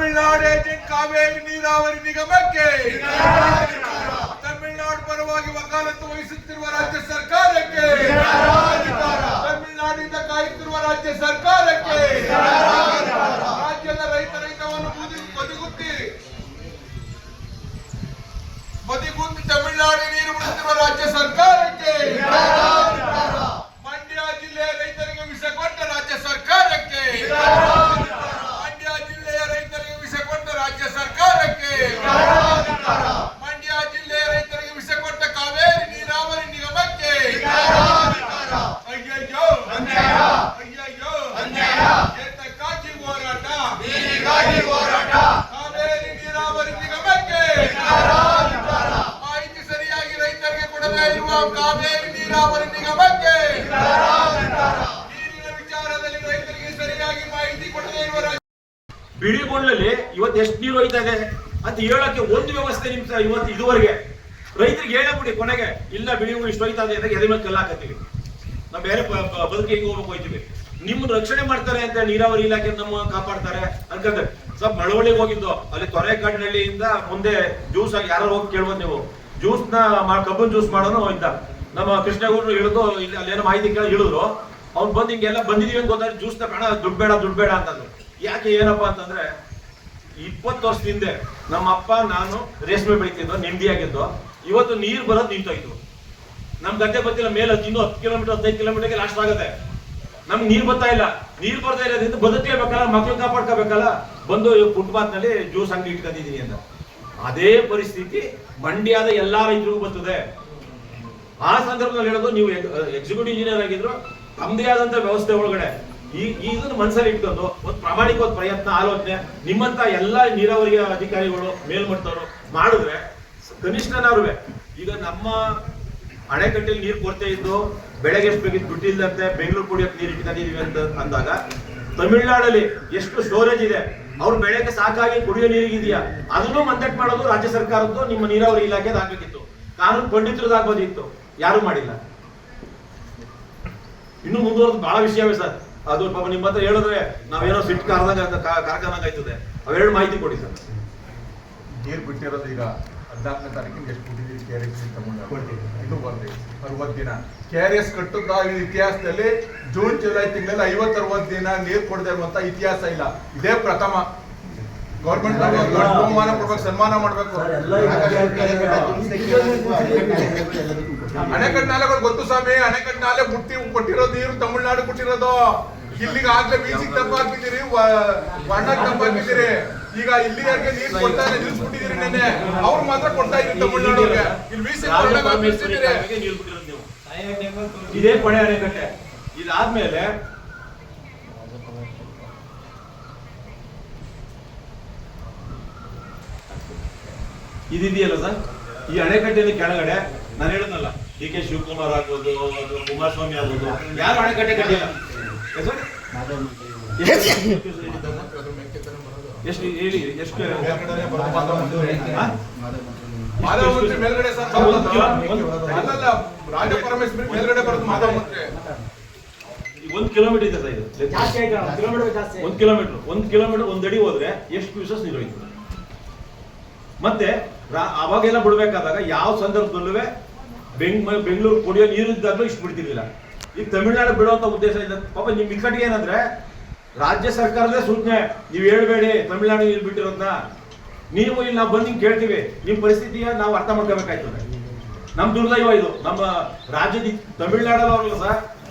Tamil Nadu agent Kaveri ನೀರಾವರಿ ನಿಗಮಕ್ಕೆ, ತಮಿಳುನಾಡು ಪರವಾಗಿ ವಕಾಲತ್ತು ವಹಿಸುತ್ತಿರುವ ರಾಜ್ಯ ಸರ್ಕಾರಕ್ಕೆ, ತಮಿಳುನಾಡಿನಿಂದ ಕಾಯುತ್ತಿರುವ ರಾಜ್ಯ ಸರ್ಕಾರಕ್ಕೆ, ರಾಜ್ಯದ ರೈತರ ಹಿತವನ್ನು ಬದಿಗುಂದಿ ತಮಿಳುನಾಡು ನೀರು ಬಿಡುತ್ತಿರುವ ರಾಜ್ಯ ಸರ್ಕಾರಕ್ಕೆ, ಮಂಡ್ಯ ಜಿಲ್ಲೆಯ ರೈತರಿಗೆ ವಿಷ ಕೊಟ್ಟ ರಾಜ್ಯ ಸರ್ಕಾರಕ್ಕೆ, ಮಂಡ್ಯ ಜಿಲ್ಲೆಯ ರೈತರಿಗೆ ವಿಷ ಕೊಟ್ಟ ರಾಜ್ಯ ಸರ್ಕಾರಕ್ಕೆ, ಮಂಡ್ಯ ಜಿಲ್ಲೆಯ ರೈತರಿಗೆ ವಿಷ ಕೊಟ್ಟ ಕಾವೇರಿ ನೀರಾವರಿ ನಿಗಮಕ್ಕೆ, ಅಯ್ಯಯ್ಯೋ ಅಯ್ಯಯ್ಯೋ ಏತಕ್ಕಾಗಿ ಹೋರಾಟ, ಕಾವೇರಿ ನೀರಾವರಿ ನಿಗಮಕ್ಕೆ, ಮಾಹಿತಿ ಸರಿಯಾಗಿ ರೈತರಿಗೆ ಕೊಡದೇ ಇರುವ ಕಾವೇರಿ ನೀರಾವರಿ ನಿಗಮಕ್ಕೆ, ನೀರಿನ ವಿಚಾರದಲ್ಲಿ ರೈತರಿಗೆ ಸರಿಯಾಗಿ ಮಾಹಿತಿ ಕೊಡದೇ ಇರುವ ಬಿಳಿಗೊಂಡಲ್ಲಿ ಇವತ್ತು ಎಷ್ಟು ನೀರು ಹೋಯ್ತಾ ಇದೆ ಅಂತ ಹೇಳಕ್ಕೆ ಒಂದು ವ್ಯವಸ್ಥೆ ನಿಮ್ಗೆ ಇವತ್ತು ಇದುವರೆಗೆ ರೈತರಿಗೆ ಹೇಳಬಿಡಿ ಕೊನೆಗೆ ಇಲ್ಲ ಬಿಳಿಗೊಂಡು ಇಷ್ಟು ಹೋಯ್ತಾ ಇದೆ ಅಂತ ಎದೆ ಮೇಲೆ ಕಲ್ಲಾಕತ್ತೀವಿ. ನಾವು ಬೇರೆ ಬದುಕಿಗೆ ಹೋಗ್ಬೇಕು ಹೋಯ್ತೀವಿ. ನಿಮ್ಮನ್ನ ರಕ್ಷಣೆ ಮಾಡ್ತಾರೆ ಅಂತ ನೀರಾವರಿ ಇಲಾಖೆ ನಮ್ಮ ಕಾಪಾಡ್ತಾರೆ ಅನ್ಕೊಂಡ್ರೆ ಸ್ವಲ್ಪ ಮಳವಳ್ಳಿಗೆ ಹೋಗಿದ್ದು ಅಲ್ಲಿ ತೊರೆಕಾಡಿನಹಳ್ಳಿಯಿಂದ ಮುಂದೆ ಜ್ಯೂಸ್ ಆಗಿ ಯಾರು ಹೋಗಿ ಕೇಳ್ಬೋದು ನೀವು. ಜ್ಯೂಸ್ ಕಬ್ಬನ್ ಜ್ಯೂಸ್ ಮಾಡೋನು ಇದ್ದ ನಮ್ಮ ಕೃಷ್ಣಗೌಡರು ಇಳಿದು ಇಲ್ಲಿ ಅಲ್ಲೇನೋ ಮಾಹಿತಿ ಕೇಳಿ ಇಳಿದ್ರು. ಅವ್ನು ಬಂದು ಹಿಂಗೆಲ್ಲ ಬಂದಿದೀವಿ ಅಂತ ಗೊತ್ತಾದ್ರೆ ಜ್ಯೂಸ್ನ ಬೇಡ ದುಡ್ಡು ಬೇಡ ಅಂತಂದ್ರು. ಯಾಕೆ ಏನಪ್ಪಾ ಅಂತಂದ್ರೆ 20 ವರ್ಷದ ಹಿಂದೆ ನಮ್ಮ ಅಪ್ಪ ನಾನು ರೇಷ್ಮೆ ಬೆಳಿತಿದ್ದೋ ನೆಮ್ಮದಿಯಾಗಿದ್ದೋ. ಇವತ್ತು ನೀರು ಬರೋದು ನಿಂತೋಯ್ತು. ನಮ್ ಗದ್ದೆ ಗೊತ್ತಿಲ್ಲ ಮೇಲೆ ಇನ್ನೂ 10 ಕಿಲೋಮೀಟರ್ 15 ಕಿಲೋಮೀಟರ್ಗೆ ಲಾಸ್ಟ್ ಆಗುತ್ತೆ. ನಮ್ಗೆ ನೀರು ಬರ್ತಾ ಇಲ್ಲ. ನೀರು ಬರ್ತಾ ಇರೋದ್ರಿಂದ ಬದುಕಲೇಬೇಕಲ್ಲ, ಮಕ್ಳು ಕಾಪಾಡ್ಕೋಬೇಕಲ್ಲ. ಬಂದು ಫುಟ್ಪಾತ್ ನಲ್ಲಿ ಜ್ಯೂಸ್ ಅಂಗಡಿ ಇಟ್ಕೊಂಡಿದೀನಿ ಅಂತ. ಅದೇ ಪರಿಸ್ಥಿತಿ ಮಂಡ್ಯದ ಎಲ್ಲಾ ರೈತರಿಗೂ ಬರ್ತದೆ. ಆ ಸಂದರ್ಭದಲ್ಲಿ ಹೇಳೋದು ನೀವು ಎಕ್ಸಿಕ್ಯೂಟಿವ್ ಇಂಜಿನಿಯರ್ ಆಗಿದ್ರು ತಮ್ಮದೇ ಆದಂತ ವ್ಯವಸ್ಥೆ ಒಳಗಡೆ ಇದನ್ನು ಮನಸ್ಸಲ್ಲಿ ಇಟ್ಕೊಂಡು ಒಂದು ಪ್ರಾಮಾಣಿಕವಾದ ಪ್ರಯತ್ನ ಆಲೋಚನೆ ನಿಮ್ಮಂತ ಎಲ್ಲಾ ನೀರಾವರಿ ಅಧಿಕಾರಿಗಳು ಮೇಲ್ಮಟ್ಟದವರು ಮಾಡಿದ್ರೆ ಕನಿಷ್ಠನಾರು ಈಗ ನಮ್ಮ ಅಣೆಕಟ್ಟೆಯಲ್ಲಿ ನೀರು ಕೊರತೆ ಇದ್ದು ಬೆಳಗ್ಗೆ ಎಷ್ಟು ಬೇಕಿತ್ತು ದುಡ್ಡಿಲ್ಲಂತೆ ಬೆಂಗಳೂರು ಕುಡಿಯೋಕೆ ನೀರು ಇಟ್ಕೊಂಡಿದೀವಿ ಅಂತ ಅಂದಾಗ ತಮಿಳುನಾಡಲ್ಲಿ ಎಷ್ಟು ಸ್ಟೋರೇಜ್ ಇದೆ, ಅವ್ರ ಬೆಳೆಗೆ ಸಾಕಾಗಿ ಕುಡಿಯೋ ನೀರಿಗಿದೆಯಾ ಅದನ್ನು ಮಂದಟ್ ಮಾಡೋದು ರಾಜ್ಯ ಸರ್ಕಾರದ್ದು ನಿಮ್ಮ ನೀರಾವರಿ ಇಲಾಖೆದು ಆಗ್ಬೇಕಿತ್ತು. ಕಾನೂನು ಪಂಡಿತರದಾಗ್ಬೋದಿತ್ತು, ಯಾರು ಮಾಡಿಲ್ಲ. ಇನ್ನು ಮುಂದುವರೆದು ಬಹಳ ವಿಷಯವೇ ಸರ್. ಅದು ಪಾಪ ನಿಮ್ಮ ಹತ್ರ ಹೇಳಿದ್ರೆ ನಾವೇನೋ ಸಿಟ್ಟು ಕಾರ್ಖಾನಾಗ ಆಯ್ತದೆ. ಅವೆರಡು ಮಾಹಿತಿ ಕೊಡಿ ಸರ್. ನೀರು ಬಿಟ್ಟಿರೋದು ಈಗ 14ನೇ ತಾರೀಕಿಗೆ ಎಷ್ಟು ಬಿಟ್ಟಿದ್ದೀವಿ KRS ತಗೊಂಡು ಇದು ಬಂದು 60 ದಿನ KRS ಕಟ್ಟುತ್ತಾ ಇತಿಹಾಸದಲ್ಲಿ ಜೂನ್ ಜುಲೈ ತಿಂಗಳಲ್ಲಿ 50-60 ದಿನ ನೀರು ಕೊಡದೆ ಇರುವಂತ ಇತಿಹಾಸ ಇಲ್ಲ. ಇದೇ ಪ್ರಥಮ. ಗೌರ್ಮೆಂಟ್ ಬಹುಮಾನ ಕೊಡ್ಬೇಕು, ಸನ್ಮಾನ ಮಾಡ್ಬೇಕು. ಅಣೆಕಟ್ಟು ನಾಲೆಗಳು ಗೊತ್ತು ಸ್ವಾಮಿ. ಅಣೆಕಟ್ಟು ನಾಲೆ ಕೊಟ್ಟಿರೋದು ನೀರು ತಮಿಳುನಾಡು ಕೊಟ್ಟಿರೋದು. ಇಲ್ಲಿಗೆ ಆಗ್ಲೇ ಬೀಚಿಗೆ ತಪ್ಪ ಹಾಕಿದ್ದೀರಿ, ಬಣ್ಣಕ್ಕೆ ತಪ್ಪ ಹಾಕಿದ್ದೀರಿ. ಈಗ ಇಲ್ಲಿಗೆ ನೀರು ಕೊಡ್ತಾರೆ ನಿಲ್ಸ್ಬಿಟ್ಟಿದ್ದೀರಿ. ನೆನ್ನೆ ಅವ್ರು ಮಾತ್ರ ಕೊಡ್ತಾ ಇದ್ರಿ ತಮಿಳುನಾಡಿಗೆ. ಇಲ್ಲಿ ಇದೇ ಕೊನೆ ಅಣೆಕಟ್ಟೆ. ಇದಾದ್ಮೇಲೆ ಇದಿದೆಯಲ್ಲ ಸರ್, ಈ ಅಣೆಕಟ್ಟೆಯಲ್ಲಿ ಕೆಳಗಡೆ ನಾನು ಹೇಳಿದ್ನಲ್ಲ DK ಶಿವಕುಮಾರ್ ಆಗ್ಬೋದು, ಕುಮಾರಸ್ವಾಮಿ ಆಗ್ಬೋದು, ಯಾರು ಅಣೆಕಟ್ಟೆ ಕಟ್ಟಿಲ್ಲ. ಎಷ್ಟು ಹೇಳಿ, ಎಷ್ಟು ಮೇಲ್ಗಡೆ ಸರ್ ರಾಜ ಪರಮೇಶ್ವರಿ ಮೇಲ್ಗಡೆ ಬರೋದು ಮಾಧವ ಮಂತ್ರಿ. 1 ಕಿಲೋಮೀಟರ್ ಇದೆ ಸರ್. ಇದು 1 ಕಿಲೋಮೀಟರ್ 1 ಅಡಿ ಹೋದ್ರೆ ಎಷ್ಟು ದಿವಸ ನೀರು ಹೋಯ್ತು. ಮತ್ತೆ ಅವಾಗೆಲ್ಲ ಬಿಡ್ಬೇಕಾದಾಗ ಯಾವ ಸಂದರ್ಭದಲ್ಲೂ ಬೆಂಗಳೂರು ಕುಡಿಯೋ ನೀರಿದ್ದಾಗಲೂ ಇಷ್ಟು ಬಿಡ್ತಿರ್ಲಿಲ್ಲ. ಈಗ ತಮಿಳುನಾಡು ಬಿಡುವಂತ ಉದ್ದೇಶ ಇಲ್ಲ. ಪಾಪ ನಿಮ್ ಇಕ್ಕಟ್ಟಿಗೆ ಏನಂದ್ರೆ ರಾಜ್ಯ ಸರ್ಕಾರದೇ ಸೂಚನೆ, ನೀವು ಹೇಳ್ಬೇಡಿ ತಮಿಳುನಾಡು ನೀರು ಬಿಟ್ಟಿರೋದ್ನ. ನೀವು ಇಲ್ಲಿ ನಾವು ಬಂದು ಹಿಂಗೆ ಕೇಳ್ತೀವಿ, ನಿಮ್ ಪರಿಸ್ಥಿತಿಯ ನಾವು ಅರ್ಥ ಮಾಡ್ಕೋಬೇಕಾಯ್ತದೆ. ನಮ್ ದುರ್ದೈವ ಇದು. ನಮ್ಮ ರಾಜ್ಯದ ತಮಿಳುನಾಡಲ್ಲ ಸರ್,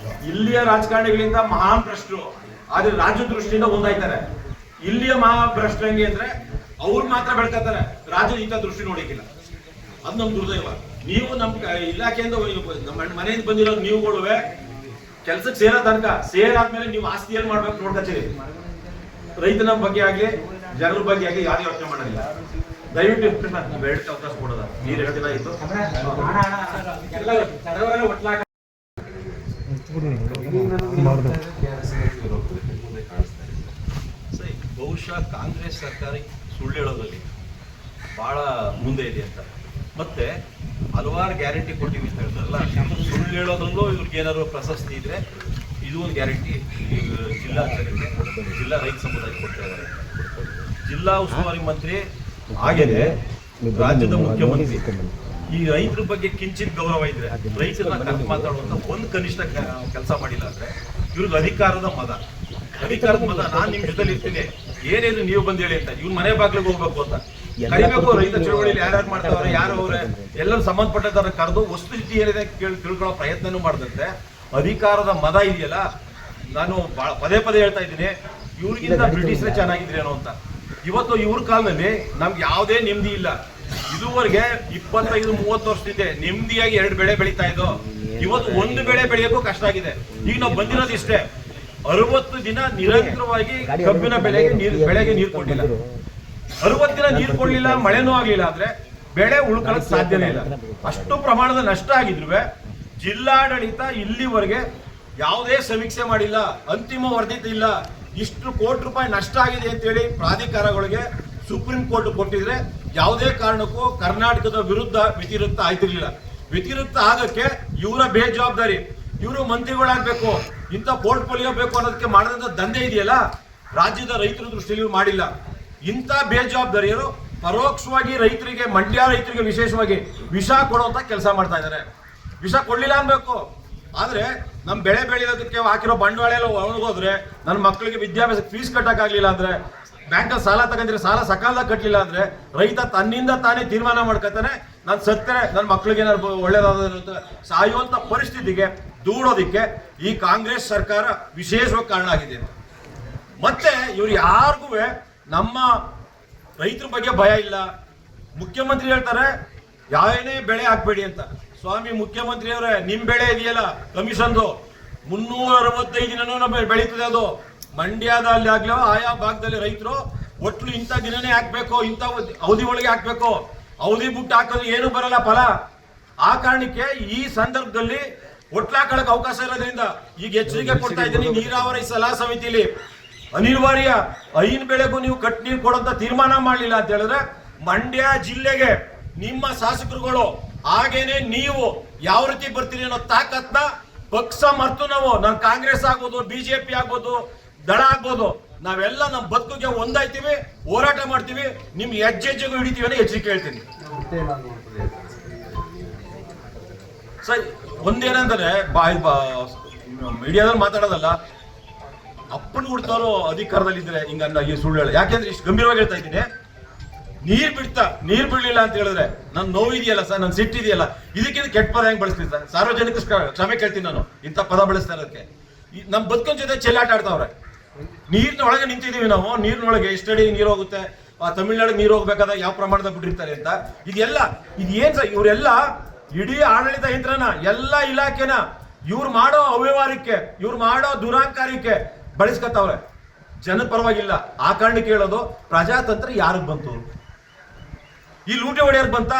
ಇಲ್ಲಿಯ ರಾಜಕಾರಣಿಗಳಿಂದ ಮಹಾನ್ ಭ್ರಷ್ಟರು, ಆದ್ರೆ ರಾಜ್ಯ ದೃಷ್ಟಿಯಿಂದ ಒಂದಾಯ್ತಾರೆ. ಇಲ್ಲಿಯ ಮಹಾಭ್ರಷ್ಟ ಹೆಂಗೆ ಅಂದ್ರೆ ಅವ್ರು ಮಾತ್ರ ಬೆಳ್ಕೊತಾರೆ, ರಾಜ್ಯದ ಹಿತ ದೃಷ್ಟಿ ನೋಡಿಕಿಲ್ಲ. ಅದು ನಮ್ ದುರ್ದೈವ. ನೀವು ನಮ್ ಇಲಾಖೆಯಿಂದ ನಮ್ಮ ಮನೆಯಿಂದ ಬಂದಿರೋ ನೀವುಗಳುವೆ ಕೆಲ್ಸಕ್ಕೆ ಸೇರೋ ತನಕ ಸೇರಾದ್ಮೇಲೆ ನೀವು ಆಸ್ತಿ ಏನ್ ಮಾಡ್ಬೇಕು ನೋಡ್ಕೊತೀರಿ. ರೈತನ ಬಗ್ಗೆ ಆಗ್ಲಿ ಜನರ ಬಗ್ಗೆ ಆಗ್ಲಿ ಯಾರು ಯೋಚನೆ ಮಾಡೋದಿಲ್ಲ. ದಯವಿಟ್ಟು ನೀವು ಹೇಳಕ್ಕೆ ಅವಕಾಶ ಕೊಡೋದ. ನೀರು 2 ದಿನ ಆಯ್ತು. ಬಹುಶಃ ಕಾಂಗ್ರೆಸ್ ಸರ್ಕಾರ ಸುಳ್ಳು ಹೇಳೋದ್ರಲ್ಲಿ ಬಹಳ ಮುಂದೆ ಇದೆ ಅಂತ, ಮತ್ತೆ ಹಲವಾರು ಗ್ಯಾರಂಟಿ ಕೊಟ್ಟಿವಿ ಅಂತ ಹೇಳ್ತಾರಲ್ಲ, ಸುಳ್ಳು ಹೇಳೋದ್ರಲ್ಲೂ ಇವ್ರಿಗೆ ಏನಾದ್ರು ಪ್ರಶಸ್ತಿ ಇದ್ರೆ ಇದು ಒಂದು ಗ್ಯಾರಂಟಿ ಜಿಲ್ಲಾ ರೈತ ಸಮುದಾಯಕ್ಕೆ ಕೊಡ್ತಾ ಇದ್ದಾರೆ. ಜಿಲ್ಲಾ ಉಸ್ತುವಾರಿ ಮಂತ್ರಿ ಹಾಗೇನೆ ರಾಜ್ಯದ ಮುಖ್ಯಮಂತ್ರಿ ಈ ರೈತರ ಬಗ್ಗೆ ಕಿಂಚಿತ್ ಗೌರವ ಇದ್ರೆ ರೈತರನ್ನ ಕರೆದು ಮಾತಾಡುವಂತ ಒಂದು ಕನಿಷ್ಠ ಕೆಲಸ ಮಾಡಿಲ್ಲ ಅಂದ್ರೆ ಇವ್ರಿಗೆ ಅಧಿಕಾರದ ಮದ ನಾನ್ ನಿಮ್ ಜೊತೆಲಿ ಇರ್ತೀನಿ, ಏನೇನು ನೀವು ಬಂದ್ ಹೇಳಿ ಅಂತ. ಇವ್ನ ಮನೆ ಬಾಗ್ಲಿಗೆ ಹೋಗ್ಬೇಕು ಅಂತ ಕರಿಬೇಕು. ರೈತ ಚಳವಳಿಯಲ್ಲಿ ಯಾರ್ಯಾರು ಮಾಡ್ತಾವ್ರೆ, ಯಾರು ಅವ್ರೆ, ಎಲ್ಲರೂ ಸಂಬಂಧಪಟ್ಟದನ್ನ ಕರೆದು ವಸ್ತುಸ್ಥಿತಿ ಏನಿದೆ ತಿಳ್ಕೊಳ್ಳೋ ಪ್ರಯತ್ನನೂ ಮಾಡದಂತೆ ಅಧಿಕಾರದ ಮದ ಇದೆಯಲ್ಲ. ನಾನು ಪದೇ ಹೇಳ್ತಾ ಇದ್ದೀನಿ, ಇವ್ರಿಗಿಂತ ಬ್ರಿಟಿಷರೇ ಚೆನ್ನಾಗಿದ್ರೇನೋ ಅಂತ. ಇವತ್ತು ಇವ್ರ ಕಾಲದಲ್ಲಿ ನಮ್ಗೆ ಯಾವುದೇ ನೆಮ್ಮದಿ ಇಲ್ಲ. ಇದುವರೆಗೆ 25-30 ವರ್ಷದಿಂದ ನೆಮ್ಮದಿಯಾಗಿ 2 ಬೆಳೆ ಬೆಳೀತಾ ಇದ್ದೋ, ಇವತ್ತು 1 ಬೆಳೆ ಬೆಳೆಯೋಕ್ಕೂ ಕಷ್ಟ ಆಗಿದೆ. ಈಗ ನಾವು ಬಂದಿರೋದು ಇಷ್ಟೇ, 60 ದಿನ ನಿರಂತರವಾಗಿ ಕಬ್ಬಿನ ಬೆಳೆಗೆ ನೀರು ಕೊಟ್ಟಿಲ್ಲ. 60 ದಿನ ನೀರು ಕೊಡ್ಲಿಲ್ಲ, ಮಳೆನೂ ಆಗ್ಲಿಲ್ಲ ಅಂದ್ರೆ ಬೆಳೆ ಉಳ್ಕೊಳ್ಳೋಕೆ ಸಾಧ್ಯನೇ ಇಲ್ಲ. ಅಷ್ಟು ಪ್ರಮಾಣದ ನಷ್ಟ ಆಗಿದ್ರು ಜಿಲ್ಲಾಡಳಿತ ಇಲ್ಲಿವರೆಗೆ ಯಾವುದೇ ಸಮೀಕ್ಷೆ ಮಾಡಿಲ್ಲ, ಅಂತಿಮ ವರದಿ ಇಲ್ಲ. ಇಷ್ಟು ಕೋಟಿ ರೂಪಾಯಿ ನಷ್ಟ ಆಗಿದೆ ಅಂತೇಳಿ ಪ್ರಾಧಿಕಾರಗಳಿಗೆ ಸುಪ್ರೀಂ ಕೋರ್ಟ್ ಕೊಟ್ಟಿದ್ರೆ ಯಾವುದೇ ಕಾರಣಕ್ಕೂ ಕರ್ನಾಟಕದ ವಿರುದ್ಧ ವ್ಯತಿರಿಕ್ತ ಆಯ್ತಿರ್ಲಿಲ್ಲ. ವ್ಯತಿರಿಕ್ತ ಆಗಕ್ಕೆ ಇವರ ಬೇಜವಾಬ್ದಾರಿ. ಇವರು ಮಂತ್ರಿಗಳಾಗಬೇಕು, ಇಂಥ ಪೋರ್ಟ್ಫೋಲಿಯೋ ಬೇಕು ಅನ್ನೋದಕ್ಕೆ ಮಾಡಿದಂಥ ದಂಧೆ ಇದೆಯಲ್ಲ, ರಾಜ್ಯದ ರೈತರ ದೃಷ್ಟಿಯಲ್ಲಿ ಇವ್ರು ಮಾಡಿಲ್ಲ. ಇಂಥ ಬೇಜವಾಬ್ದಾರಿಯರು ಪರೋಕ್ಷವಾಗಿ ರೈತರಿಗೆ, ಮಂಡ್ಯ ರೈತರಿಗೆ ವಿಶೇಷವಾಗಿ ವಿಷ ಕೊಡುವಂತ ಕೆಲಸ ಮಾಡ್ತಾ ಇದ್ದಾರೆ. ವಿಷ ಕೊಡ್ಲಿಲ್ಲ ಅನ್ಬೇಕು, ಆದ್ರೆ ನಮ್ ಬೆಳೆ ಬೆಳೆಯೋದಕ್ಕೆ ಹಾಕಿರೋ ಬಂಡವಾಳ ಎಲ್ಲ ಒಣಗೋದ್ರೆ, ನನ್ನ ಮಕ್ಕಳಿಗೆ ವಿದ್ಯಾಭ್ಯಾಸಕ್ಕೆ ಫೀಸ್ ಕಟ್ಟಕ್ಕಾಗ್ಲಿಲ್ಲ ಅಂದ್ರೆ, ಬ್ಯಾಂಕಲ್ಲಿ ಸಾಲ ತಗೊಂಡ್ರೆ ಸಾಲ ಸಕಾಲದಾಗ ಕಟ್ಟಲಿಲ್ಲ ಅಂದ್ರೆ, ರೈತ ತನ್ನಿಂದ ತಾನೇ ತೀರ್ಮಾನ ಮಾಡ್ಕೊತಾನೆ, ನಾನು ಸತ್ತರೆ ನನ್ನ ಮಕ್ಕಳಿಗೆ ಏನಾದ್ರು ಒಳ್ಳೇದಾದ ಸಾಯುವಂತ ಪರಿಸ್ಥಿತಿಗೆ ದೂಡೋದಿಕ್ಕೆ ಈ ಕಾಂಗ್ರೆಸ್ ಸರ್ಕಾರ ವಿಶೇಷವಾಗಿ ಕಾರಣ ಆಗಿದೆ. ಮತ್ತೆ ಇವ್ರು ಯಾರಿಗೂ ನಮ್ಮ ರೈತರ ಬಗ್ಗೆ ಭಯ ಇಲ್ಲ. ಮುಖ್ಯಮಂತ್ರಿ ಹೇಳ್ತಾರೆ ಯಾವೇನೇ ಬೆಳೆ ಹಾಕ್ಬೇಡಿ ಅಂತ. ಸ್ವಾಮಿ ಮುಖ್ಯಮಂತ್ರಿಯವರೇ, ನಿಮ್ ಬೆಳೆ ಇದೆಯಲ್ಲ ಕಮಿಷನ್ದು 365 ದಿನನೂ ಬೆಳೀತದೆ. ಅದು ಮಂಡ್ಯದಲ್ಲಿ ಆಗ್ಲೋ ಆಯಾ ಭಾಗದಲ್ಲಿ ರೈತರು ಒಟ್ಟು ಇಂಥ ದಿನನೇ ಹಾಕ್ಬೇಕು, ಇಂಥ ಅವಧಿ ಒಳಗೆ ಹಾಕ್ಬೇಕು, ಅವಧಿ ಬಿಟ್ಟು ಹಾಕೋದು ಏನು ಬರಲ್ಲ ಫಲ. ಆ ಕಾರಣಕ್ಕೆ ಈ ಸಂದರ್ಭದಲ್ಲಿ ಒಟ್ಲಾಕಳಕ್ಕೆ ಅವಕಾಶ ಇರೋದ್ರಿಂದ ಈಗ ಎಚ್ಚರಿಕೆ ಕೊಡ್ತಾ ಇದ್ದೀನಿ. ನೀರಾವರಿ ಸಲಹಾ ಸಮಿತಿಲಿ ಅನಿವಾರ್ಯ 5 ಬೆಳೆಗೂ ನೀವು ಕಟ್ ನೀರು ಕೊಡುವಂತ ತೀರ್ಮಾನ ಮಾಡಲಿಲ್ಲ ಅಂತ ಹೇಳಿದ್ರೆ ಮಂಡ್ಯ ಜಿಲ್ಲೆಗೆ ನಿಮ್ಮ ಶಾಸಕರುಗಳು ಹಾಗೇನೆ ನೀವು ಯಾವ ರೀತಿ ಬರ್ತೀರಿ ಅನ್ನೋ ತಾಕತ್ನ ಪಕ್ಷ ಮರ್ತು ನಾನು ಕಾಂಗ್ರೆಸ್ ಆಗ್ಬೋದು, ಬಿಜೆಪಿ ಆಗ್ಬೋದು, ದಳ ಆಗ್ಬೋದು, ನಾವೆಲ್ಲ ನಮ್ಮ ಬದುಕಿಗೆ ಒಂದಾಯ್ತೀವಿ, ಹೋರಾಟ ಮಾಡ್ತೀವಿ, ನಿಮ್ ಹೆಜ್ಜೆಗೂ ಹಿಡಿತೀವಿ ಅನ್ನೋ ಎಚ್ಚರಿಕೆ ಹೇಳ್ತೀನಿ. ಸರಿ, ಒಂದೇನಂದ್ರೆ ಮೀಡಿಯಾದಲ್ಲಿ ಮಾತಾಡೋದಲ್ಲ, ಅಪ್ಪನ ಹುಡ್ತವ್ರು ಅಧಿಕಾರದಲ್ಲಿದ್ರೆ ಹಿಂಗಂದ ಈ ಸುಳ್ಳು ಹೇಳ. ಯಾಕೆಂದ್ರೆ ಇಷ್ಟು ಗಂಭೀರವಾಗಿ ಹೇಳ್ತಾ ಇದ್ದೀನಿ. ನೀರ್ ಬಿಡ್ಲಿಲ್ಲ ಅಂತ ಹೇಳಿದ್ರೆ ನನ್ ನೋವಿದೆಯಲ್ಲ ಸರ್, ನನ್ ಸಿಟ್ಟಿದೆಯಲ್ಲ, ಇದಕ್ಕಿಂತ ಕೆಟ್ಟ ಪದ ಹೆಂಗ್ ಬಳಸ್ತೀನಿ ಸರ್? ಸಾರ್ವಜನಿಕ ಕ್ಷಮೆ ಕೇಳ್ತೀನಿ ನಾನು ಇಂಥ ಪದ ಬಳಸ್ತಾ ಇರೋದಕ್ಕೆ. ನಮ್ ಬದುಕಿನ ಜೊತೆ ಚೆಲ್ಲಾಟ ಆಡ್ತಾವ್ರೆ. ನೀರಿನ ಒಳಗೆ ನಿಂತಿದೀವಿ ನಾವು, ನೀರಿನೊಳಗೆ ಎಷ್ಟಡಿ ನೀರು ಹೋಗುತ್ತೆ, ತಮಿಳ್ನಾಡಿಗೆ ನೀರು ಹೋಗ್ಬೇಕಾದ ಯಾವ ಪ್ರಮಾಣದ ಬಿಟ್ಟಿರ್ತಾರೆ ಅಂತ. ಇದೇನ್ ಸರ್? ಇವರೆಲ್ಲ ಇಡೀ ಆಡಳಿತ ಯಂತ್ರನ, ಎಲ್ಲ ಇಲಾಖೆನ ಇವ್ರು ಮಾಡೋ ಅವ್ಯವಹಾರಕ್ಕೆ, ಇವ್ರು ಮಾಡೋ ದುರಾಂಕಾರಕ್ಕೆ ಬಳಸ್ಕೊತಾವ್ರೆ. ಜನ ಪರವಾಗಿಲ್ಲ. ಆ ಕಾರಣಕ್ಕೆ ಹೇಳೋದು, ಪ್ರಜಾತಂತ್ರ ಯಾರಿಗೆ ಬಂತು? ಈ ಲೂಟಿ ಹೊಡೆಯರ್ಗೆ ಬಂತ?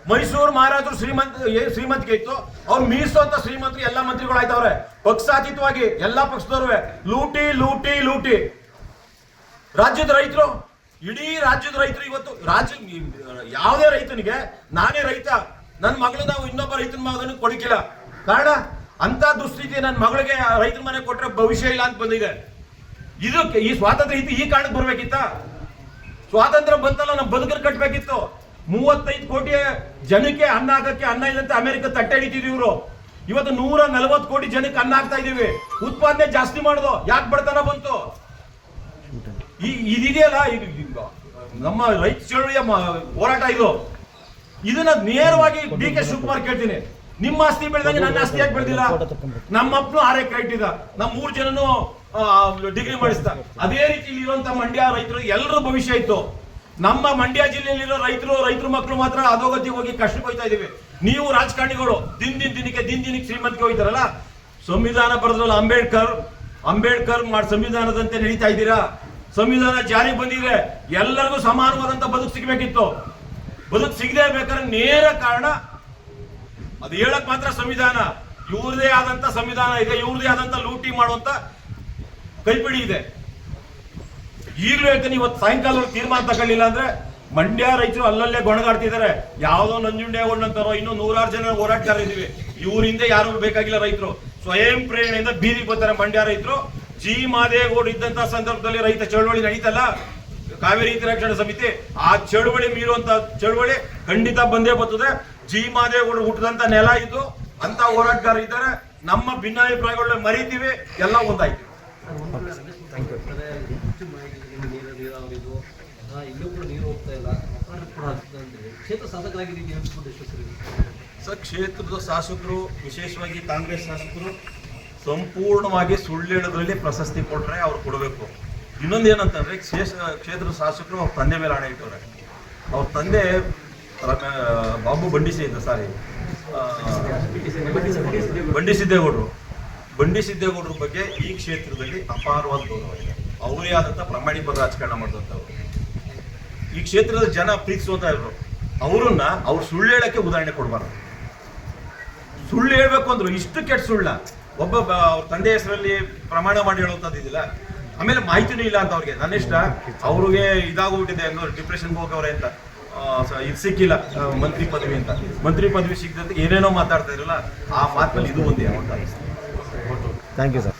ಮೈಸೂರು ಮಹಾರಾಜರು ಶ್ರೀಮಂತಿಗೆ ಇತ್ತು, ಅವ್ರು ಮೀರಿಸುವಂತ ಶ್ರೀಮಂತರು ಎಲ್ಲಾ ಮಂತ್ರಿಗಳು ಆಯ್ತವ್ರೆ. ಪಕ್ಷಾತೀತವಾಗಿ ಎಲ್ಲಾ ಪಕ್ಷದವ್ರೆ ಲೂಟಿ ಲೂಟಿ ಲೂಟಿ. ರಾಜ್ಯದ ರೈತರು, ಇಡೀ ರಾಜ್ಯದ ರೈತರು ಇವತ್ತು ಯಾವುದೇ ರೈತನಿಗೆ ನಾನೇ ರೈತ, ನನ್ನ ಮಗಳು ನಾವು ಇನ್ನೊಬ್ಬ ರೈತನ ಮಗನಿಗೆ ಕೊಡಕಿಲ್ಲ. ಕಾರಣ ಅಂತ ದುಸ್ಥಿತಿ, ನನ್ನ ಮಗಳಿಗೆ ರೈತರ ಮನೆ ಕೊಟ್ರೆ ಭವಿಷ್ಯ ಇಲ್ಲ ಅಂತ ಬಂದಿದೆ. ಇದಕ್ಕೆ ಈ ಸ್ವಾತಂತ್ರ್ಯ ಇತ್ತು, ಈ ಕಾರಣಕ್ಕೆ ಬರ್ಬೇಕಿತ್ತ? ಸ್ವಾತಂತ್ರ್ಯ ಬಂತಲ್ಲ, ನಮ್ಮ ಬದುಕನ್ನು ಕಟ್ಟಬೇಕಿತ್ತು. 35 ಕೋಟಿ ಜನಕ್ಕೆ ಅನ್ನ ಆಗಕ್ಕೆ ಅನ್ನ ಇಲ್ಲಂತೆ ಅಮೆರಿಕ ತಟ್ಟೆ ಹಿಡಿತಿದ್ವಿ ಇವರು. ಇವತ್ತು 140 ಕೋಟಿ ಜನಕ್ಕೆ ಅನ್ನ ಆಗ್ತಾ ಇದೀವಿ. ಉತ್ಪಾದನೆ ಜಾಸ್ತಿ ಮಾಡೋದು ಯಾಕೆ ಬಡತನ ಬಂತು? ಇದೆಯಲ್ಲ, ಈಗ ನಮ್ಮ ರೈತ ಚಳವಳಿಯ ಹೋರಾಟ ಇದು. ಇದನ್ನ ನೇರವಾಗಿ ಡಿ ಕೆ ಶಿವಕುಮಾರ್ ಕೇಳ್ತೀನಿ. ನಿಮ್ಮ ಆಸ್ತಿ ಬೆಳೆದಂಗೆ ನನ್ನ ಆಸ್ತಿ ಯಾಕೆ ಬೆಳೆದಿಲ್ಲ? ನಮ್ಮ ಅಪ್ಪನು ಆರೈಕೆ ಇಟ್ಟಿದ, ನಮ್ಮ 3 ಜನನು ಡಿಗ್ರಿ ಮಾಡಿಸ್ತಾ. ಅದೇ ರೀತಿ ಇರುವಂತ ಮಂಡ್ಯ ರೈತರು ಎಲ್ಲರ ಭವಿಷ್ಯ ಇತ್ತು. ನಮ್ಮ ಮಂಡ್ಯ ಜಿಲ್ಲೆಯಲ್ಲಿರೋ ರೈತರ ಮಕ್ಕಳು ಮಾತ್ರ ಅಧೋಗತಿಗೆ ಹೋಗಿ ಕಷ್ಟಕ್ಕೆ ಹೋಗ್ತಾ ಇದೀವಿ. ನೀವು ರಾಜಕಾರಣಿಗಳು ದಿನಕ್ಕೆ ಶ್ರೀಮಂತಿಗೆ ಹೋಗ್ತಾರಲ್ಲ. ಸಂವಿಧಾನ ಬರೆದ್ರಲ್ಲ ಅಂಬೇಡ್ಕರ್ ಮಾಡಿ ಸಂವಿಧಾನದಂತೆ ನಡೀತಾ ಇದ್ದೀರಾ? ಸಂವಿಧಾನ ಜಾರಿ ಬಂದಿದ್ರೆ ಎಲ್ಲರಿಗೂ ಸಮಾನವಾದಂತ ಬದುಕು ಸಿಗ್ಬೇಕಿತ್ತು. ಬದುಕು ಸಿಗದೆ ಬೇಕಾದ್ರೆ ನೇರ ಕಾರಣ ಅದು ಹೇಳಕ್ ಮಾತ್ರ ಸಂವಿಧಾನ. ಇವ್ರದೇ ಆದಂತ ಸಂವಿಧಾನ ಇದೆ, ಇವ್ರದೇ ಆದಂತ ಲೂಟಿ ಮಾಡುವಂತ ಕೈಪಿಡಿ ಇದೆ. ಈಗಲೂ ಹೇಳ್ತೀನಿ, ಇವತ್ತು ಸಾಯಂಕಾಲ ತೀರ್ಮಾನ ತಗೊಳ್ಳಿಲ್ಲ ಅಂದ್ರೆ ಮಂಡ್ಯ ರೈತರು ಅಲ್ಲಲ್ಲೇ ಗೊಣಗಾಡ್ತಿದ್ದಾರೆ. ಯಾವ್ದೋ ನಂಜುಂಡೇಗೌಡಂತಾರೋ ಇನ್ನೂ 100 ಜನ ಹೋರಾಟಗಾರ ಇದೀವಿ. ಇವರಿಂದ ಯಾರು ಬೇಕಾಗಿಲ್ಲ. ರೈತರು ಸ್ವಯಂ ಪ್ರೇರಣೆಯಿಂದ ಬೀದಿಗೆ ಬರ್ತಾರೆ. ಮಂಡ್ಯ ರೈತರು ಜಿ ಮಾದೇಗೌಡ ಇದ್ದಂತ ಸಂದರ್ಭದಲ್ಲಿ ರೈತ ಚಳವಳಿ ನಡೀತಲ್ಲ, ಕಾವೇರಿ ಹಿತ ರಕ್ಷಣಾ ಸಮಿತಿ ಆ ಚಳುವಳಿ ಮೀರುವಂತ ಚಳುವಳಿ ಖಂಡಿತ ಬಂದೇ ಬರ್ತದೆ. ಜಿ ಮಾದೇಗೌಡರು ಹುಟ್ಟಿದಂತ ನೆಲ ಇದು, ಅಂತ ಹೋರಾಟಗಾರ ಇದ್ದಾರೆ. ನಮ್ಮ ಭಿನ್ನಾಭಿಪ್ರಾಯಗಳನ್ನ ಮರಿತೀವಿ, ಎಲ್ಲ ಒಂದಾಯ್ತು. ಇಲ್ಲೂ ಕೂಡ ನೀರು ಹೋಗ್ತಾ ಇಲ್ಲ, ಕೂಡ ಕ್ಷೇತ್ರ ಶಾಸಕರಾಗಿದ್ದೀವಿ ಸರ್, ಕ್ಷೇತ್ರದ ಶಾಸಕರು, ವಿಶೇಷವಾಗಿ ಕಾಂಗ್ರೆಸ್ ಶಾಸಕರು ಸಂಪೂರ್ಣವಾಗಿ ಸುಳ್ಳು ಹೇಳೋದ್ರಲ್ಲಿ ಪ್ರಶಸ್ತಿ ಕೊಟ್ರೆ ಅವ್ರು ಕೊಡಬೇಕು. ಇನ್ನೊಂದು ಏನಂತಂದ್ರೆ, ಕ್ಷೇತ್ರದ ಶಾಸಕರು ಅವ್ರ ತಂದೆ ಮೇಲೆ ಹಣ ಇಟ್ಟವ್ರೆ. ಅವ್ರ ತಂದೆ ಬಾಬು ಬಂಡಿ ಸಿದ್ದೇಗೌಡರ ಬಗ್ಗೆ ಈ ಕ್ಷೇತ್ರದಲ್ಲಿ ಅಪಾರವಾದ ಗೌರವ ಇದೆ. ಅವರೇ ಆದಂಥ ಪ್ರಾಮಾಣಿಕವಾದ ರಾಜಕಾರಣ ಮಾಡಿದಂಥವ್ರು, ಈ ಕ್ಷೇತ್ರದ ಜನ ಪ್ರೀತಿಸುವಂತ ಇದ್ರು. ಅವ್ರನ್ನ ಅವ್ರು ಸುಳ್ಳು ಹೇಳಕ್ಕೆ ಉದಾಹರಣೆ ಕೊಡಬಾರ್ದು. ಸುಳ್ಳು ಹೇಳ್ಬೇಕು ಅಂದ್ರು ಇಷ್ಟು ಕೆಟ್ಟ ಸುಳ್ಳ. ಒಬ್ಬ ಅವ್ರ ತಂದೆ ಹೆಸರಲ್ಲಿ ಪ್ರಮಾಣ ಮಾಡಿ ಹೇಳುವಂಥದ್ದು ಇದಿಲ್ಲ. ಆಮೇಲೆ ಮಾಹಿತಿನೂ ಇಲ್ಲ ಅಂತ ಅವ್ರಿಗೆ. ನನ್ನಿಷ್ಟ ಅವ್ರಿಗೆ ಇದಾಗೋಗ್ಬಿಟ್ಟಿದೆ, ಅಂದ್ರೆ ಡಿಪ್ರೆಷನ್ಗೆ ಹೋಗವ್ರೆ ಅಂತ. ಇದು ಸಿಕ್ಕಿಲ್ಲ ಮಂತ್ರಿ ಪದವಿ ಅಂತ. ಮಂತ್ರಿ ಪದವಿ ಸಿಕ್ಕಿದಂತೆ ಏನೇನೋ ಮಾತಾಡ್ತಾ ಇರಲ್ಲ, ಆ ಮಾತಿನಲ್ಲಿ ಇದು ಒಂದೇ ಅಂತ. Thank you sir.